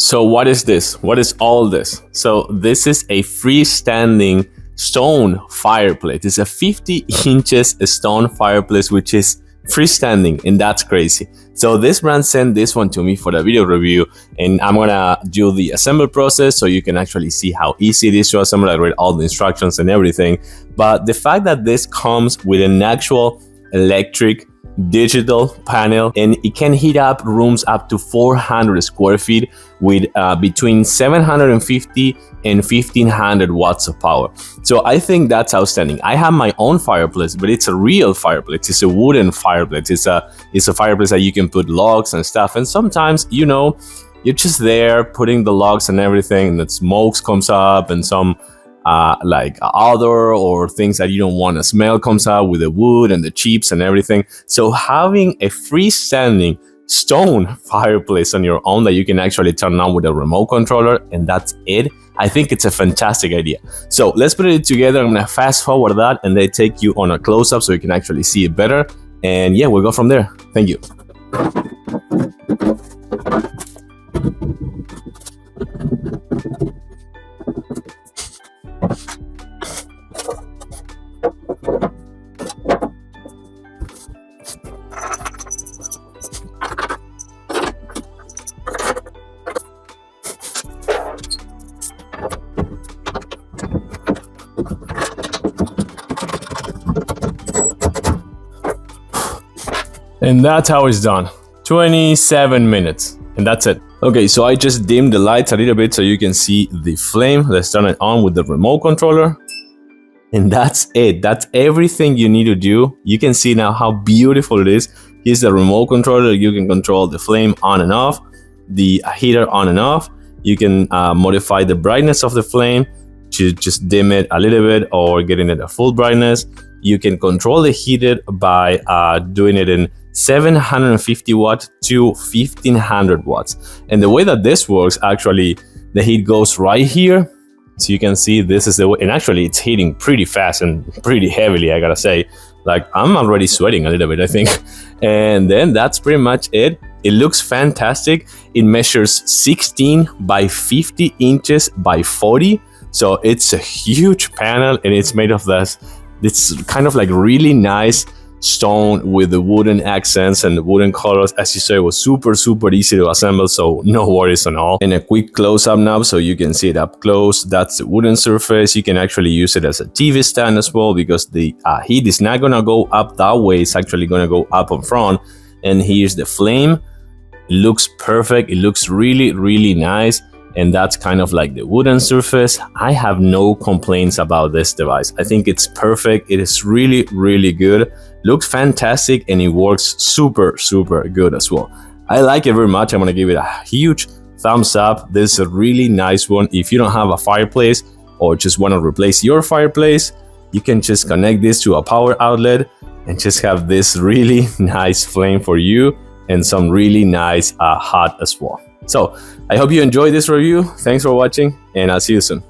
So what is this? What is all this? So this is a freestanding stone fireplace. It's a 50 inches stone fireplace, which is freestanding, and that's crazy. So this brand sent this one to me for the video review, and I'm gonna do the assembly process so you can actually see how easy it is to assemble. I read all the instructions and everything, but the fact that this comes with an actual electric digital panel, and it can heat up rooms up to 400 square feet with between 750 and 1500 watts of power. So I think that's outstanding. I have my own fireplace, but it's a real fireplace. It's a wooden fireplace. It's a fireplace that you can put logs and stuff, and sometimes, you know, you're just there putting the logs and everything, and the smoke comes up, and some like odor or things that you don't want to smell comes out with the wood and the chips and everything. So having a freestanding stone fireplace on your own that you can actually turn on with a remote controller, and that's it, I think it's a fantastic idea. So let's put it together. I'm gonna fast forward that and then take you on a close-up so you can actually see it better, and yeah, we'll go from there. Thank you. And that's how it's done. 27 minutes, and that's it. Okay, so I just dimmed the lights a little bit so you can see the flame. Let's turn it on with the remote controller. And that's it. That's everything you need to do. You can see now how beautiful it is. Here's the remote controller. You can control the flame on and off, the heater on and off. You can modify the brightness of the flame to just dim it a little bit or getting it at full brightness. You can control the heater by doing it in 750 watts to 1500 watts. And the way that this works, actually, the heat goes right here. So you can see this is the way, and actually it's heating pretty fast and pretty heavily, I gotta say. Like, I'm already sweating a little bit, I think. And then that's pretty much it. It looks fantastic. It measures 16 by 50 inches by 40. So it's a huge panel, and it's made of this kind of like really nice stone with the wooden accents and the wooden colors. As you saw, it was super easy to assemble, so no worries at all. And a quick close-up now so you can see it up close. That's the wooden surface. You can actually use it as a TV stand as well, because the heat is not gonna go up that way. It's actually gonna go up in front. And here's the flame. It looks perfect. It looks really nice. And that's kind of like the wooden surface. I have no complaints about this device. I think it's perfect. It is really good. Looks fantastic, and it works super good as well. I like it very much. I'm gonna give it a huge thumbs up. This is a really nice one. If you don't have a fireplace or just want to replace your fireplace, you can just connect this to a power outlet and just have this really nice flame for you, and some really nice hot as well. So I hope you enjoyed this review. Thanks for watching, and I'll see you soon.